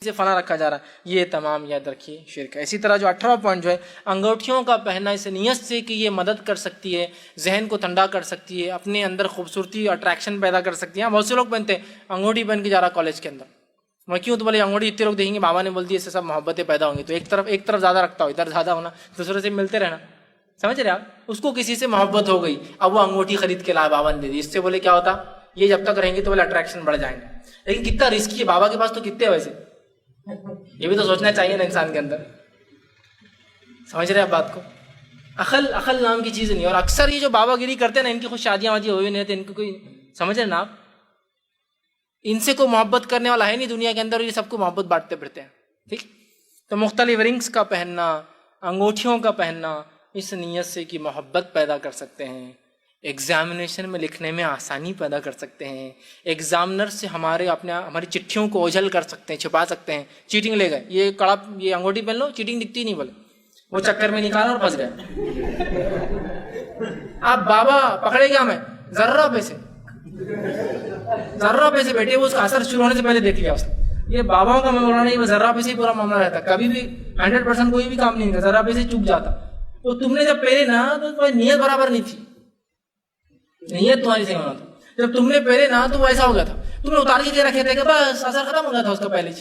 سے فلاں رکھا جا رہا ہے، یہ تمام یاد رکھیے شرک ہے۔ اسی طرح جو 18واں پوائنٹ جو ہے انگوٹھیوں کا پہننا اس نیت سے کہ یہ مدد کر سکتی ہے، ذہن کو ٹھنڈا کر سکتی ہے، اپنے اندر خوبصورتی اٹریکشن پیدا کر سکتی ہے۔ بہت سے لوگ پہنتے ہیں انگوٹھی پہن کے جا رہا کالج کے اندر، میں کیوں؟ تو بولے انگوٹھی اتنے لوگ دیکھیں گے، بابا نے بول دی اس سے سب محبتیں پیدا ہوں گی، تو ایک طرف زیادہ رکھتا ہو، ادھر زیادہ ہونا، دوسرے سے ملتے رہنا، سمجھ رہے آپ؟ اس کو کسی سے محبت ہو گئی، اب وہ انگوٹھی خرید کے لایا، بابا نے دے دی، اس سے بولے کیا ہوتا؟ یہ جب تک رہیں گے تو بولے اٹریکشن بڑھ جائیں گے، لیکن کتنا رسکی ہے، بابا کے پاس تو کتنے ہیں ویسے، یہ بھی تو سوچنا چاہیے نا انسان کے اندر، سمجھ رہے ہیں آپ بات کو؟ عقل نام کی چیز نہیں، اور اکثر یہ جو بابا گیری کرتے ہیں نا، ان کی خود شادیاں وادیاں ہوئی نہیں ہوتی، ان کو کوئی، سمجھ رہے ہیں نا آپ؟ ان سے کوئی محبت کرنے والا ہے نہیں دنیا کے اندر، اور یہ سب کو محبت بانٹتے پھرتے ہیں، ٹھیک؟ تو مختلف رنگز کا پہننا، انگوٹھیوں کا پہننا اس نیت سے کہ محبت پیدا کر سکتے ہیں، ایگزامینیشن میں لکھنے میں آسانی پیدا کر سکتے ہیں، ایگزامنر سے ہماری چٹھیوں کو اوجھل کر سکتے ہیں، چھپا سکتے ہیں، چیٹنگ لے گئے، یہ انگوٹھی پہن لو، چیٹنگ دکھتی نہیں، بولے وہ چکر میں نکالا اور پھنس گئے۔ آپ بابا پکڑے گیا میں ذرہ پیسے بیٹے، وہ اس کا اثر شروع ہونے سے پہلے دیکھ لیا اس نے، یہ باباؤں کا معاملہ نہیں، وہ ذرہ پیسے ہی پورا معاملہ رہتا، کبھی بھی 100% کوئی بھی کام نہیں کرتا، ذرہ پیسے چوک جاتا۔ وہ تم نے جب پہلے نا تو تمہاری نیت برابر نہیں تھی، نیت تمہاری صحیح ہونا تھا، جب تم نے پہلے نا تو وہ ایسا ہو گیا تھا، تم نے اتار کے رکھے تھے کہ بس اثر ختم ہو گیا تھا اس کا پہلے،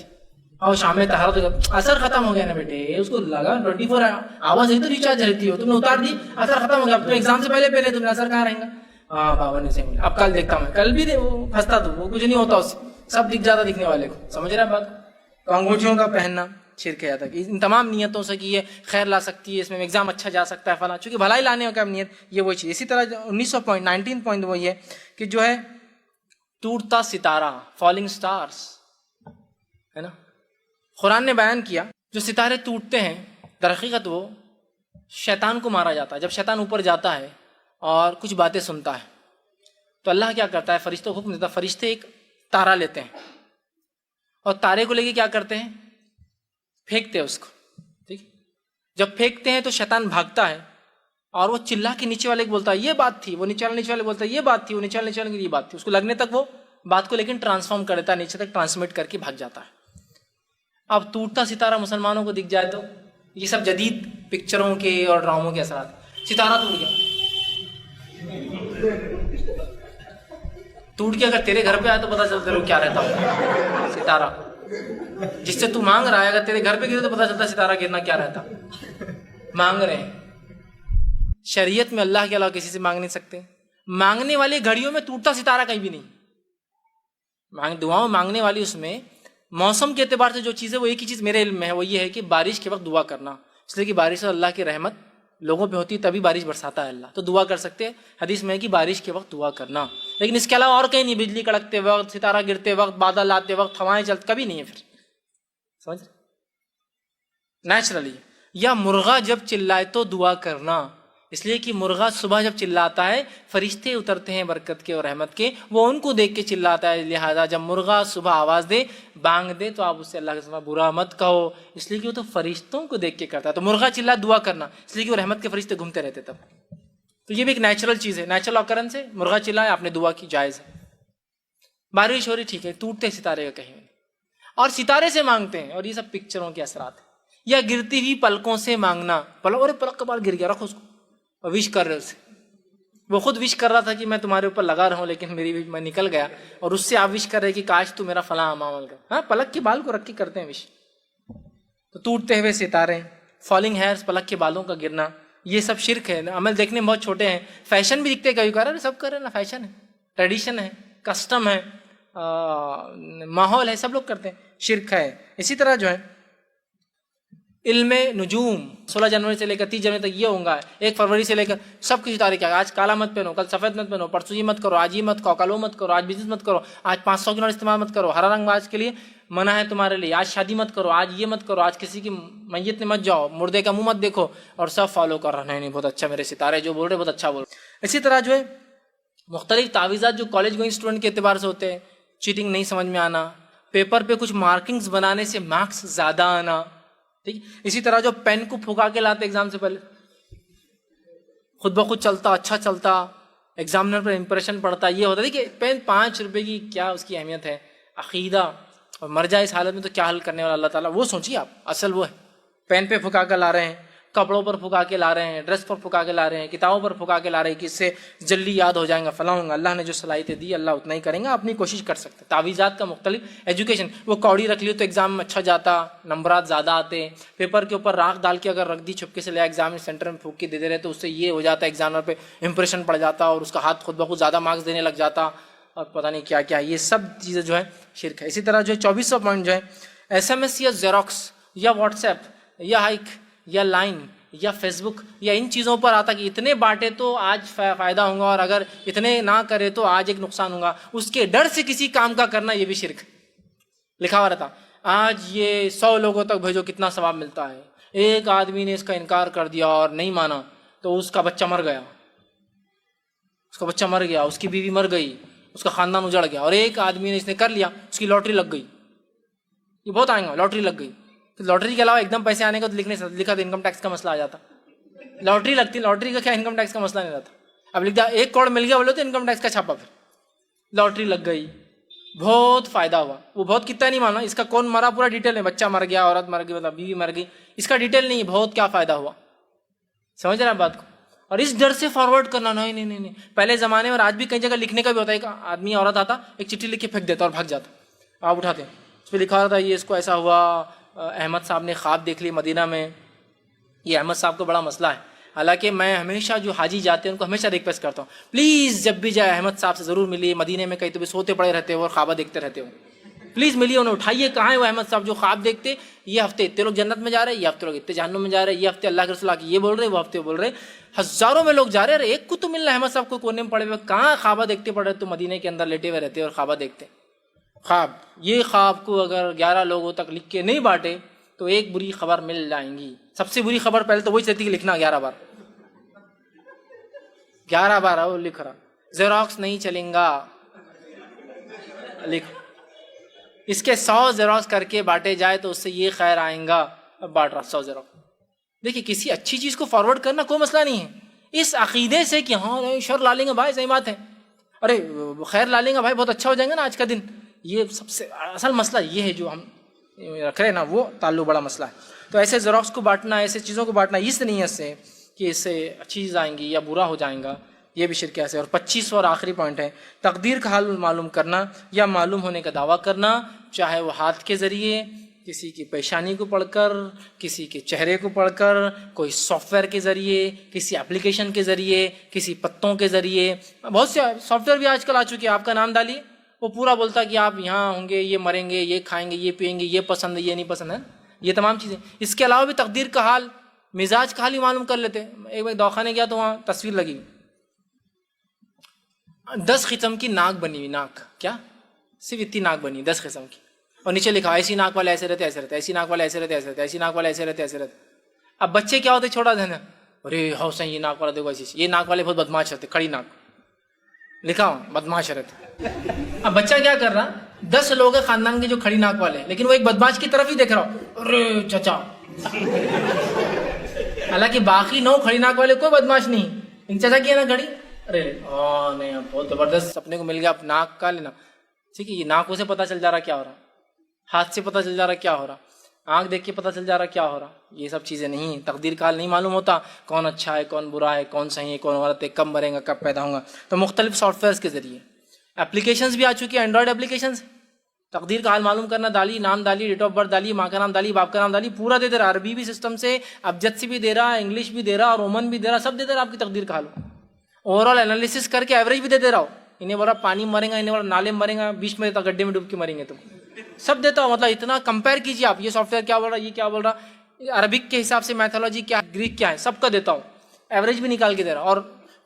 اور شام میں طہارت، اثر ختم ہو گیا نا بیٹے، اس کو لگا 24 آورز ہی تو ریچارج رہتی ہو، تم نے اتار دی، اثر ختم ہو گیا، اب تو ایگزام سے پہلے تم نے اثر کہاں رہیں گا؟ ہاں بابا نے صحیح، اب کل دیکھتا میں، کل بھی وہ پھنستا تو وہ کچھ نہیں ہوتا، اس سے سب دکھ جاتا دکھنے والے کو، سمجھ رہے ہیں بات؟ تو انگوٹھیوں کا پہننا شرک ہے، کہ ان تمام نیتوں سے کہ یہ خیر لا سکتی ہے، اس میں ایگزام اچھا جا سکتا ہے فلاں، چونکہ بھلائی لانے کا نیت یہ وہی چیز۔ اسی طرح 19 پوائنٹ وہ یہ کہ جو ہے ٹوٹتا ستارہ، فالنگ سٹارز ہے نا، قرآن نے بیان کیا جو ستارے ٹوٹتے ہیں در حقیقت وہ شیطان کو مارا جاتا ہے۔ جب شیطان اوپر جاتا ہے اور کچھ باتیں سنتا ہے تو اللہ کیا کرتا ہے، فرشتوں کو حکم دیتا ہے، فرشتے ایک تارا لیتے ہیں اور تارے کو لے کے کیا کرتے ہیں، پھینکتے ہیں اس کو، ٹھیک؟ جب پھینکتے ہیں تو شیطان بھاگتا ہے اور وہ چلا کے نیچے والے کو بولتا ہے یہ بات تھی، وہ نیچے والے بولتا ہے یہ بات تھی، وہ نیچے والے کی یہ بات تھی، اس کو لگنے تک وہ بات کو لیکن ٹرانسفارم کر دیتا ہے، نیچے تک ٹرانسمٹ کر کے بھاگ جاتا ہے۔ اب ٹوٹتا ستارہ مسلمانوں کو دکھ جائے تو یہ سب جدید پکچروں کے اور ڈراموں کے اثرات، ستارہ ٹوٹ گیا اگر تیرے گھر پہ آئے تو پتہ چلتا ہے کیا رہتا ہے ستارہ، جس سے تو مانگ رہا ہے اگر تیرے گھر پہ گرے تو پتہ چلتا ہے ستارہ گرنا کیا رہتا، مانگ رہے ہیں۔ شریعت میں اللہ کے علاوہ کسی سے مانگ نہیں سکتے، مانگنے والی گھڑیوں میں ٹوٹتا ستارہ کہیں بھی نہیں، دعاؤں مانگنے والی اس میں موسم کے اعتبار سے جو چیز ہے وہ ایک ہی چیز میرے علم میں ہے، وہ یہ ہے کہ بارش کے وقت دعا کرنا، اس لیے کہ بارش اور اللہ کی رحمت لوگوں پہ ہوتی ہے تبھی بارش برساتا ہے اللہ، تو دعا کر سکتے ہیں، حدیث میں ہے کہ بارش کے وقت دعا کرنا، لیکن اس کے علاوہ اور کہیں نہیں، بجلی کڑکتے وقت، ستارہ گرتے وقت، بادل آتے وقت، ہوائیں چلتے، کبھی نہیں ہے، پھر سمجھ نیچرلی۔ یا مرغا جب چلائے تو دعا کرنا، اس لیے کہ مرغا صبح جب چلاتا ہے فرشتے اترتے ہیں برکت کے اور رحمت کے، وہ ان کو دیکھ کے چلاتا ہے، لہذا جب مرغا صبح آواز دے، بانگ دے، تو آپ اس سے اللہ کے سوا برا مت کہو، اس لیے کہ وہ تو فرشتوں کو دیکھ کے کرتا ہے، تو مرغا چلا دعا کرنا، اس لیے کہ وہ رحمت کے فرشتے گھومتے رہتے تب، تو یہ بھی ایک نیچرل چیز ہے، نیچرل آکرنس ہے، مرغا چلائے آپ نے دعا کی، جائز ہے۔ بارش ہو رہی ٹھیک ہے، ٹوٹتے ستارے کا کہیں نہیں، اور ستارے سے مانگتے ہیں، اور یہ سب پکچروں کے اثرات ہیں۔ یا گرتی ہوئی پلکوں سے مانگنا، پلک کا بال گر گیا، رکھو اس کو، اور وش کر رہے اسے، وہ خود وش کر رہا تھا کہ میں تمہارے اوپر لگا رہا ہوں لیکن میں نکل گیا، اور اس سے آپ وش کر رہے کہ کاش تو میرا فلاں عمل کر، ہاں پلک کے بال کو رکھ کے کرتے ہیں وش۔ تو ٹوٹتے ہوئے ستارے، فالنگ ہیئرز، پلک کے بالوں کا گرنا، یہ سب شرک ہے۔ عمل دیکھنے میں بہت چھوٹے ہیں، فیشن بھی دکھتے کبھی کبھار، سب کر رہے ہیں نا، فیشن ہے، ٹریڈیشن ہے، کسٹم ہے، ماحول ہے، سب لوگ کرتے ہیں، شرک ہے۔ اسی طرح جو ہے علم نجوم، 16 جنوری سے لے کر 30 جنوری تک یہ ہوں گا، 1 فروری سے لے کر سب کچھ تاریخ ہے، آج کالا مت پہنو، کل سفید مت پہنو، پرسوں یہ مت کرو، آج یہ مت کھاؤ، کل وہ مت کرو، آج بزنس مت کرو، آج 500 کی نوٹ استعمال مت کرو، ہرا رنگ آج کے لیے منع ہے تمہارے لیے، آج شادی مت کرو، آج یہ مت کرو، آج کسی کی میت میں مت جاؤ، مردے کا منہ مت دیکھو، اور سب فالو کر رہے ہیں، نہیں بہت اچھا، میرے ستارے جو بول رہے بہت اچھا بول رہے۔ اسی طرح جو ہے مختلف تعویذات جو کالج گوئنگ اسٹوڈنٹ کے اعتبار سے ہوتے ہیں، چیٹنگ نہیں سمجھ میں آنا، پیپر پہ کچھ مارکنگز بنانے سے مارکس زیادہ آنا، ٹھیک۔ اسی طرح جو پین کو پھکا کے لاتے ایگزام سے پہلے، خود بخود چلتا، اچھا چلتا، ایگزامنر پر امپریشن پڑتا، یہ ہوتا ہے کہ پین 5 روپے کی کیا اس کی اہمیت ہے، عقیدہ اور مر جائے اس حالت میں تو کیا حل کرنے والا اللہ تعالیٰ، وہ سوچیے آپ. اصل وہ ہے پین پہ پھکا کر لا رہے ہیں، کپڑوں پر پھکا کے لا رہے ہیں، ڈریس پر پھکا کے لا رہے ہیں، کتابوں پر پھکا کے لا رہے ہیں کہ اس سے جلدی یاد ہو جائیں گا فلاں ہوگا. اللہ نے جو صلاحیتیں دی اللہ اتنا ہی کریں گا، اپنی کوشش کر سکتے. تعویذات کا مختلف ایجوکیشن، وہ کوڑی رکھ لی تو ایگزام میں اچھا جاتا، نمبرات زیادہ آتے. پیپر کے اوپر راکھ ڈال کے اگر رکھ دی چھپکے سے لیا ایگزام سینٹر میں پھونک کے دے دے رہے تو اس سے یہ ہو جاتا ایگزامر پہ امپریشن پڑ جاتا اور اس کا ہاتھ خود بخود زیادہ مارکس دینے لگ جاتا اور پتہ نہیں کیا کیا. یہ سب چیزیں جو ہے شرک ہے. اسی طرح جو ہے 2400 پوائنٹ جو ہے SMS یا زیروکس یا واٹس ایپ یا ہائک یا لائن یا فیس بک یا ان چیزوں پر آتا کہ اتنے بانٹے تو آج فائدہ ہوگا اور اگر اتنے نہ کرے تو آج ایک نقصان ہوگا. اس کے ڈر سے کسی کام کا کرنا یہ بھی شرک. لکھا ہوا رہتا آج یہ 100 لوگوں تک بھیجو کتنا ثواب ملتا ہے. ایک آدمی نے اس کا انکار کر دیا اور نہیں مانا تو اس کا بچہ مر گیا، اس کا بچہ مر گیا، اس کی بیوی مر گئی، اس کا خاندان اجڑ گیا. اور ایک آدمی نے اس نے کر لیا، اس کی لاٹری لگ گئی. یہ بہت آئیں گا لاٹری لگ گئی. لاٹری کے علاوہ ایک دم پیسے آنے کا تو لکھا تو انکم ٹیکس کا مسئلہ آ جاتا. لاٹری لگتی، لاٹری کا کیا انکم ٹیکس کا مسئلہ نہیں رہتا. اب لکھ دیا 1 کروڑ مل گیا بولے تو انکم ٹیکس کا چھاپا. پھر لاٹری لگ گئی، بہت فائدہ ہوا. وہ بہت کتنا نہیں مانا، اس کا کون مرا پورا ڈیٹیل ہے، بچہ مر گیا، عورت مر گئی، مطلب بیوی مر گئی، اس کا ڈیٹیل نہیں ہے بہت کیا فائدہ ہوا. سمجھ رہے ہیں بات کو. اور اس ڈر سے فارورڈ کرنا نہیں نہیں نہیں نہیں. پہلے زمانے میں آج بھی کئی جگہ لکھنے کا بھی ہوتا ہے، ایک آدمی عورت آتا ایک چٹھی لکھ کے پھینک دیتا اور بھاگ جاتا. آپ اٹھاتے ہیں اس پہ لکھا ہوتا یہ اس کو ایسا ہوا، احمد صاحب نے خواب دیکھ لی مدینہ میں. یہ احمد صاحب کو بڑا مسئلہ ہے. حالانکہ میں ہمیشہ جو حاجی جاتے ہیں ان کو ہمیشہ ریکویسٹ کرتا ہوں پلیز جب بھی جائے احمد صاحب سے ضرور ملیے. مدینے میں کہیں تو بھی سوتے پڑے رہتے ہو اور خوابہ دیکھتے رہتے ہو، پلیز ملیے انہیں. اٹھائیے کہاں ہے وہ احمد صاحب جو خواب دیکھتے یہ ہفتے اتنے لوگ جنت میں جا رہے ہیں، یہ ہفتے لوگ اتنے جہنم میں جا رہے ہیں، یہ ہفتے اللہ کے رسول یہ بول رہے ہیں، وہ ہفتے بول رہے ہیں، ہزاروں میں لوگ جا رہے ہیں. ایک کو تو ملنا احمد صاحب کو کونے میں پڑے ہوئے کہاں خوابہ دیکھتے پڑے تو مدینے کے اندر لیٹے ہوئے رہتے اور خوابہ دیکھتے. خواب یہ خواب کو اگر 11 لوگوں تک لکھ کے نہیں بانٹے تو ایک بری خبر مل جائیں گی. سب سے بری خبر پہلے تو وہی چلتی کہ لکھنا 11 بار 11 بار وہ لکھ رہا. زیروکس نہیں چلیں گا، لکھ اس کے 100 زیروکس کر کے بانٹے جائے تو اس سے یہ خیر آئیں گا. اب بانٹ رہا 100 زیروکس. دیکھیے کسی اچھی چیز کو فارورڈ کرنا کوئی مسئلہ نہیں ہے، اس عقیدے سے کہ ہاں شر لا لیں گے بھائی، صحیح بات ہے، ارے خیر لا لیں گے بھائی، بہت اچھا ہو جائے گا نا آج کا دن. یہ سب سے اصل مسئلہ یہ ہے جو ہم رکھ رہے ہیں نا، وہ تعلق بڑا مسئلہ ہے. تو ایسے زیروکس کو بانٹنا، ایسے چیزوں کو بانٹنا اس نیت سے کہ اس سے اچھی چیز آئیں گی یا برا ہو جائیں گا، یہ بھی شرک ہے. اور 25 اور آخری پوائنٹ ہے تقدیر کا حال معلوم کرنا یا معلوم ہونے کا دعویٰ کرنا، چاہے وہ ہاتھ کے ذریعے، کسی کی پیشانی کو پڑھ کر، کسی کے چہرے کو پڑھ کر، کوئی سافٹ ویئر کے ذریعے، کسی اپلیکیشن کے ذریعے، کسی پتوں کے ذریعے. بہت سے سافٹ ویئر بھی آج کل آ چکے ہیں، آپ کا نام ڈالیے وہ پورا بولتا کہ آپ یہاں ہوں گے، یہ مریں گے، یہ کھائیں گے، یہ پئیں گے، یہ پسند ہے، یہ نہیں پسند ہے، یہ تمام چیزیں. اس کے علاوہ بھی تقدیر کا حال، مزاج کا حال ہی معلوم کر لیتے. ایک بار دواخانے گیا تو وہاں تصویر لگی 10 قسم کی ناک بنی ہوئی، ناک کیا صرف اتنی ناک بنی 10 قسم کی، اور نیچے لکھا ایسی ناک والے ایسے رہتے ایسے رہتے، ایسی ناک والے ایسے رہتے ایسے رہتے، ایسی ناک والے ایسے رہتے ایسے رہتے. اب بچے کیا ہوتے چھوٹا دھن، ارے حوصلہ یہ ناک والا دیکھو ایسی، یہ ناک والے بہت بدماش رہتے، کھڑی ناک لکھا ہوں بدماش رہتے. اب بچہ کیا کر رہا، 10 لوگ ہیں خاندان کے جو کھڑی ناک والے، لیکن وہ ایک بدماش کی طرف ہی دیکھ رہا ہو، ارے چچا. حالانکہ باقی 9 کھڑی ناک والے کوئی بدماش نہیں، ان چچا کیا نا کھڑی، ارے نہیں بہت زبردست اپنے کو مل گیا، اب ناک کا لینا. ٹھیک ہے، یہ ناکوں سے پتہ چل جا رہا کیا ہو رہا، ہاتھ سے پتہ چل جا رہا کیا ہو رہا، آنکھ دیکھ کے پتہ چل جا رہا کیا ہو رہا. یہ سب چیزیں نہیں ہیں. تقدیر کا حال نہیں معلوم ہوتا، کون اچھا ہے کون برا ہے، کون صحیح ہے کون غلط ہے، کب مرے گا کب پیدا ہوگا. تو مختلف سافٹ ویئرس کے ذریعے اپلیکیشنز بھی آ چکی ہیں، اینڈرائڈ اپلیکیشنز. تقدیر کا حال معلوم کرنا، ڈالی نام، ڈالی ڈیٹ آف برتھ، ڈالی ماں کا نام، ڈالی باپ کا نام، ڈالی پورا دے دے رہا. عربی بھی سسٹم سے، ابجد سے بھی دے رہا، انگلش بھی دے رہا، رومن بھی دے رہا، سب دے دے رہا. آپ کی تقدیر کا حال اوور آل انالیسس کر کے ایوریج بھی دے دے رہا ہو. انہیں بولا پانی میں مریں گا، انہیں بولا نالے میں مریں گا، بیچ میں گڈھے میں ڈوب کے مریں گے، تم سب دیتا ہو. مطلب اتنا کمپیئر کیجیے آپ، یہ سافٹ ویئر کیا بول رہا، یہ کیا بول رہا، عربک کے حساب سے میتھولوجی کیا، گریک کیا ہے، سب کا دیتا ہوں، ایوریج بھی نکال کے دے رہا. اور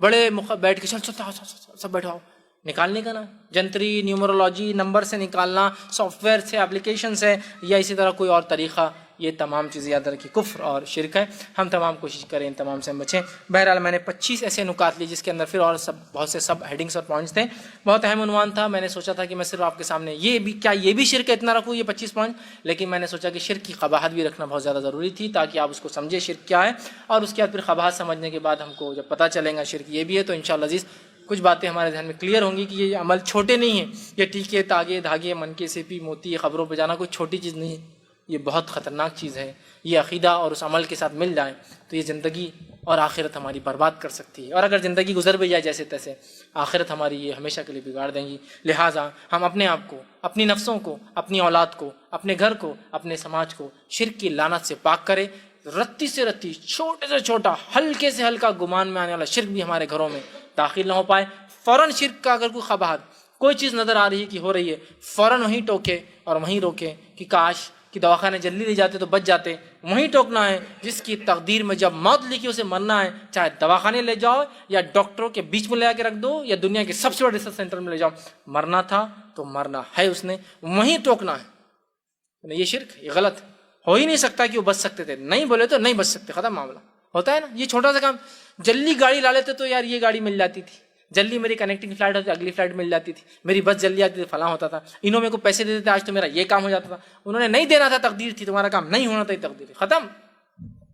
بڑے بیٹھ کے سب بیٹھا ہو، نکالنے کا نا جنتری، نیومرولوجی، نمبر سے نکالنا، سافٹ ویئر سے، اپلیکیشن سے، یا اسی طرح کوئی اور طریقہ. یہ تمام چیزیں یاد رکھی کفر اور شرک ہے. ہم تمام کوشش کریں ان تمام سے بچیں. بہرحال میں نے 25 ایسے نکات لیے جس کے اندر پھر اور سب بہت سے سب ہیڈنگس اور پوائنٹس تھے. بہت اہم عنوان تھا. میں نے سوچا تھا کہ میں صرف آپ کے سامنے یہ بھی کیا یہ بھی شرک ہے اتنا رکھوں، یہ 25 پوائنٹ، لیکن میں نے سوچا کہ شرک کی قباحت بھی رکھنا بہت زیادہ ضروری تھی تاکہ آپ اس کو سمجھے شرک کیا ہے، اور اس کے بعد پھر قباحت سمجھنے کے بعد ہم کو جب پتہ چلے گا شرک یہ بھی ہے تو انشاءاللہ عزیز کچھ باتیں ہمارے ذہن میں کلیئر ہوں گی کہ یہ عمل چھوٹے نہیں ہیں. یہ ٹیکے تاگے دھاگے منکے سیپی موتی خبروں پہ جانا کوئی چھوٹی چیز نہیں ہے، یہ بہت خطرناک چیز ہے. یہ عقیدہ اور اس عمل کے ساتھ مل جائے تو یہ زندگی اور آخرت ہماری برباد کر سکتی ہے، اور اگر زندگی گزر بھی جائے جیسے تیسے آخرت ہماری یہ ہمیشہ کے لیے بگاڑ دیں گی. لہٰذا ہم اپنے آپ کو، اپنی نفسوں کو، اپنی اولاد کو، اپنے گھر کو، اپنے سماج کو شرک کی لعنت سے پاک کریں. رتی سے رتی، چھوٹے سے چھوٹا، ہلکے سے ہلکا گمان میں آنے والا شرک بھی ہمارے گھروں میں داخل نہ ہو پائے. فوراً شرک کا اگر کوئی خباہت، کوئی چیز نظر آ رہی ہے کہ ہو رہی ہے، فوراً وہیں ٹوکے اور وہیں روکے کہ کاش کہ دواخانے جلدی لے جاتے تو بچ جاتے. وہیں ٹوکنا ہے جس کی تقدیر میں جب موت لکھی اسے مرنا ہے، چاہے دواخانے لے جاؤ یا ڈاکٹروں کے بیچ میں لے جا کے رکھ دو یا دنیا کے سب سے بڑے ریسرچ سینٹر میں لے جاؤ، مرنا تھا تو مرنا ہے اس نے، وہیں ٹوکنا ہے. یہ شرک، یہ غلط ہے. ہو ہی نہیں سکتا کہ وہ بچ سکتے تھے، نہیں بولے تو نہیں بچ سکتے، ختم معاملہ. ہوتا ہے نا یہ چھوٹا سا کام. جلدی گاڑی لا لیتے تو یار یہ گاڑی مل جاتی تھی، جلدی میری کنیکٹنگ فلائٹ ہوتی اگلی فلائٹ مل جاتی تھی، میری بس جلدی آتی تھی فلاں ہوتا تھا، انہوں میں کو پیسے دے دیتے آج تو میرا یہ کام ہو جاتا تھا. انہوں نے نہیں دینا تھا، تقدیر تھی، تمہارا کام نہیں ہونا تھا، یہ تقدیر ختم.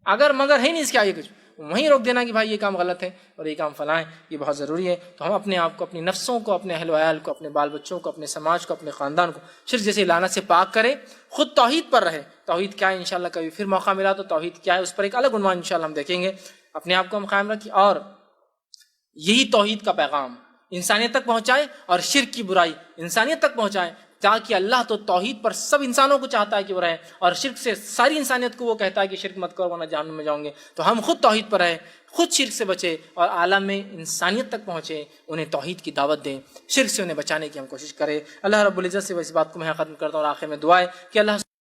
اگر مگر ہے نہیں اس کے آگے کچھ، وہیں روک دینا کہ بھائی یہ کام غلط ہے اور یہ کام فلاں ہے. یہ بہت ضروری ہے. تو ہم اپنے آپ کو، اپنی نفسوں کو، اپنے اہل و عیال کو، اپنے بال بچوں کو، اپنے سماج کو، اپنے خاندان کو شرک جیسے لعنت سے پاک کرے. خود توحید پر رہے. توحید کیا ہے انشاءاللہ کبھی پھر موقع ملا تو توحید کیا ہے اس پر ایک الگ عنوان انشاءاللہ ہم دیکھیں گے. اپنے آپ کو ہم قائم رکھیں اور یہی توحید کا پیغام انسانیت تک پہنچائے اور شرک کی برائی انسانیت تک پہنچائے، تاکہ اللہ تو توحید پر سب انسانوں کو چاہتا ہے کہ وہ رہے، اور شرک سے ساری انسانیت کو وہ کہتا ہے کہ شرک مت کرو ورنہ جہنم میں جاؤں گے. تو ہم خود توحید پر رہے، خود شرک سے بچے اور عالم میں انسانیت تک پہنچے، انہیں توحید کی دعوت دیں، شرک سے انہیں بچانے کی ہم کوشش کریں. اللہ رب العزت سے وہ اس بات کو میں ختم کرتا ہوں اور آخر میں دعا ہے کہ اللہ